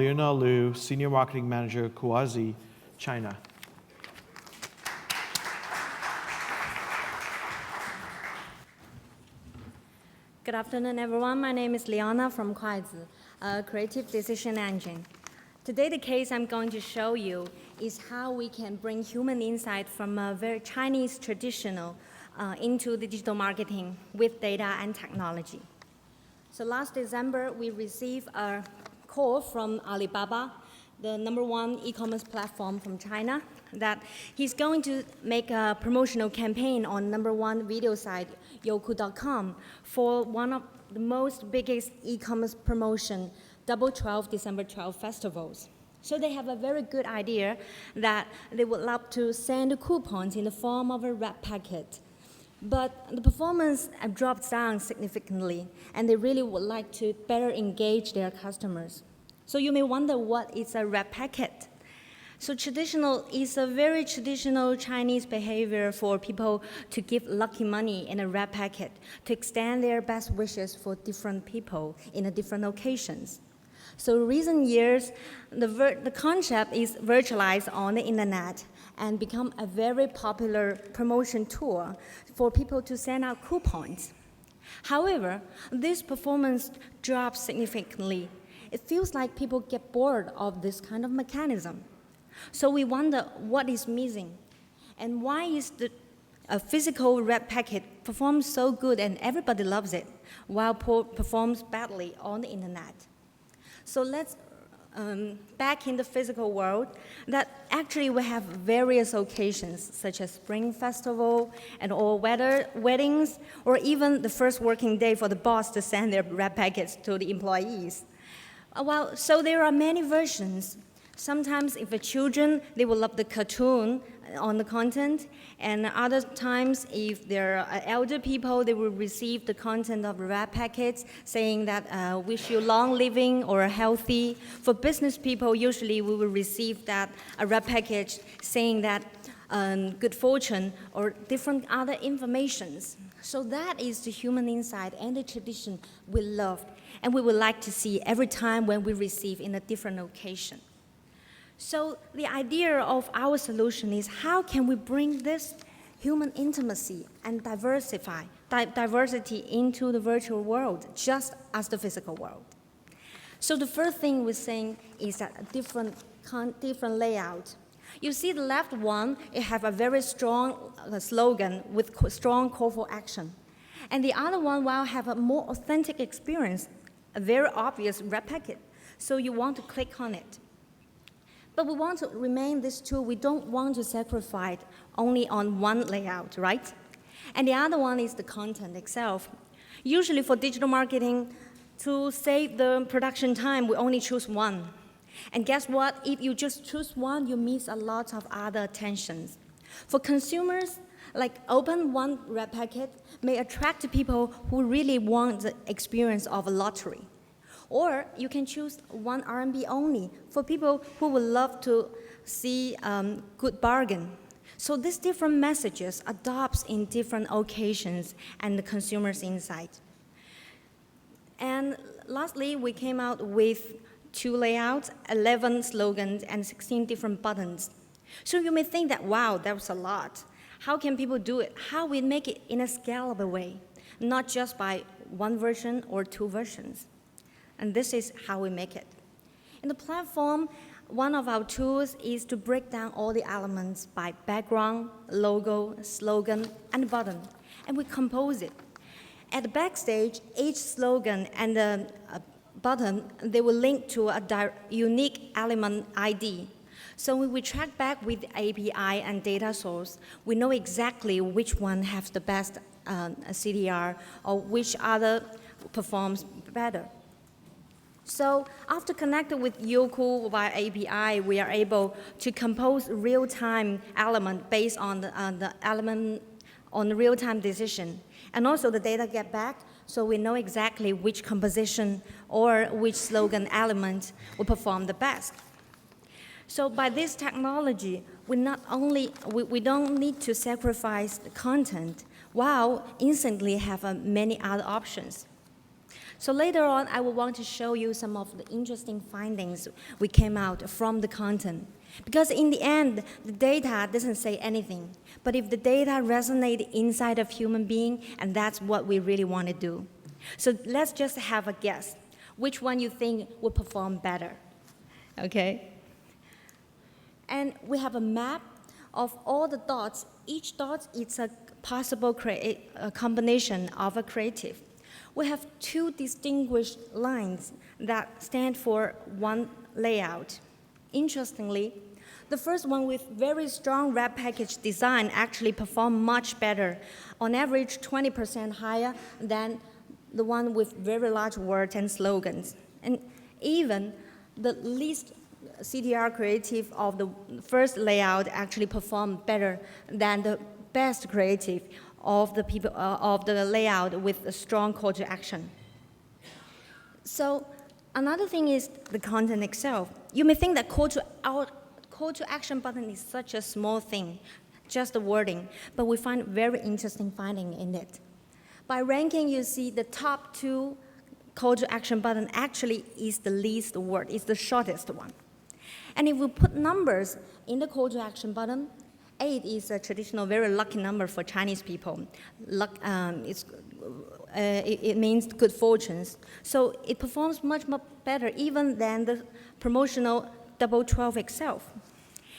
Leona Liu, Senior Marketing Manager, Kuaizi, China. Good afternoon, everyone. My name is Leona from Kuaizi, a creative decision engine. Today, the case I'm going to show you is how we can bring human insight from a very Chinese traditional into the digital marketing with data and technology. So last December, we received a call from Alibaba, the #1 e-commerce platform from China, that he's going to make a promotional campaign on #1 video site, Youku.com, for one of the most biggest e-commerce promotion, Double 12 December 12 festivals. So they have a very good idea that they would love to send coupons in the form of a red packet. But the performance dropped down significantly, and they really would like to better engage their customers. So you may wonder what is a red packet. So traditional is a very traditional Chinese behavior for people to give lucky money in a red packet to extend their best wishes for different people in different occasions. So in recent years, the concept is virtualized on the internet and become a very popular promotion tool for people to send out coupons. However, this performance drops significantly. It feels like people get bored of this kind of mechanism. So we wonder what is missing and why is a physical red packet performs so good and everybody loves it while performs badly on the internet. So let's back in the physical world, that actually we have various occasions such as Spring Festival and all weddings, or even the first working day for the boss to send their red packets to the employees. So there are many versions. Sometimes if the children, they will love the cartoon on the content, and other times if they're elder people, they will receive the content of red packets saying that wish you long living or healthy. For business people, usually we will receive that a red package saying that good fortune or different other informations. So that is the human insight and the tradition we love, and we would like to see every time when we receive in a different occasion. So the idea of our solution is how can we bring this human intimacy and diversity into the virtual world, just as the physical world. So the first thing we're saying is that a different layout. You see the left one, it have a very strong slogan with strong call for action. And the other one will have a more authentic experience, a very obvious red packet. So you want to click on it. But we want to remain this tool. We don't want to sacrifice only on one layout, right? And the other one is the content itself. Usually for digital marketing, to save the production time, we only choose one. And guess what? If you just choose one, you miss a lot of other attentions. For consumers, like open one red packet may attract people who really want the experience of a lottery. Or you can choose one RMB only for people who would love to see good bargain. So these different messages adopts in different occasions and the consumer's insight. And lastly, we came out with 2 layouts, 11 slogans, and 16 different buttons. So you may think that, wow, that was a lot. How can people do it? How we make it in a scalable way, not just by one version or 2 versions. And this is how we make it. In the platform, one of our tools is to break down all the elements by background, logo, slogan, and button, and we compose it. At the backstage, each slogan and the button, they will link to a unique element ID. So when we track back with API and data source, we know exactly which one has the best CDR or which other performs better. So after connecting with Youku via API, we are able to compose real-time element based on the element on the real-time decision. And also the data get back, so we know exactly which composition or which slogan element will perform the best. So by this technology, we don't need to sacrifice the content while instantly have many other options. So later on, I will want to show you some of the interesting findings we came out from the content. Because in the end, the data doesn't say anything. But if the data resonate inside of human being, and that's what we really want to do. So let's just have a guess. Which one you think will perform better? Okay? And we have a map of all the dots. Each dot is a possible combination of a creative. We have two distinguished lines that stand for one layout. Interestingly, the first one with very strong wrap package design actually performed much better, on average 20% higher than the one with very large words and slogans. And even the least CTR creative of the first layout actually performed better than the best creative of the layout with a strong call to action. So another thing is the content itself. You may think that call to action button is such a small thing, just the wording, but we find very interesting finding in it. By ranking, you see the top two call to action button actually is the least word, is the shortest one. And if we put numbers in the call to action button, 8 is a traditional, very lucky number for Chinese people. It means good fortunes. So it performs much better even than the promotional 12 itself.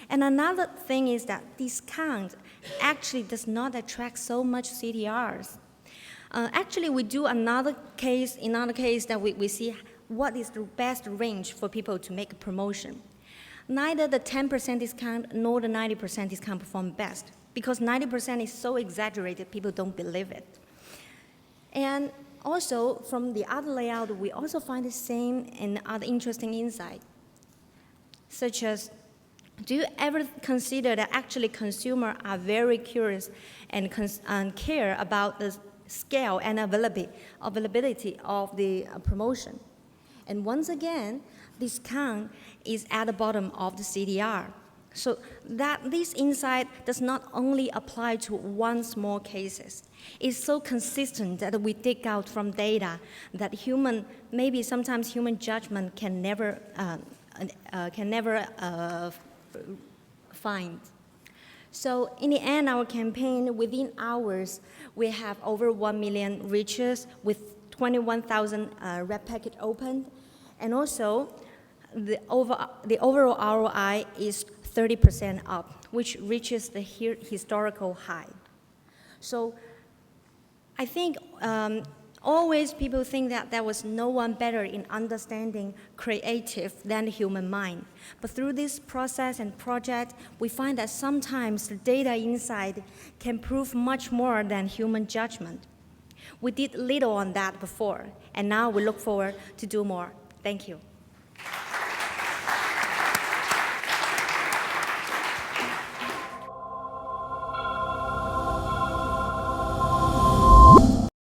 And another thing is that discount actually does not attract so much CTRs. Actually, we do another case that we see what is the best range for people to make a promotion. Neither the 10% discount nor the 90% discount perform best because 90% is so exaggerated, people don't believe it. And also, from the other layout, we also find the same and other interesting insight, such as, do you ever consider that actually consumers are very curious and care about the scale and availability of the promotion? And once again, discount is at the bottom of the CTR. So that this insight does not only apply to one small cases. It's so consistent that we dig out from data that maybe sometimes human judgment can never find. So in the end, our campaign, within hours, we have over 1 million reaches with 21,000 red packet opened. And also, the overall ROI is 30% up, which reaches the historical high. So I think always people think that there was no one better in understanding creative than the human mind. But through this process and project, we find that sometimes the data inside can prove much more than human judgment. We did little on that before, and now we look forward to do more. Thank you.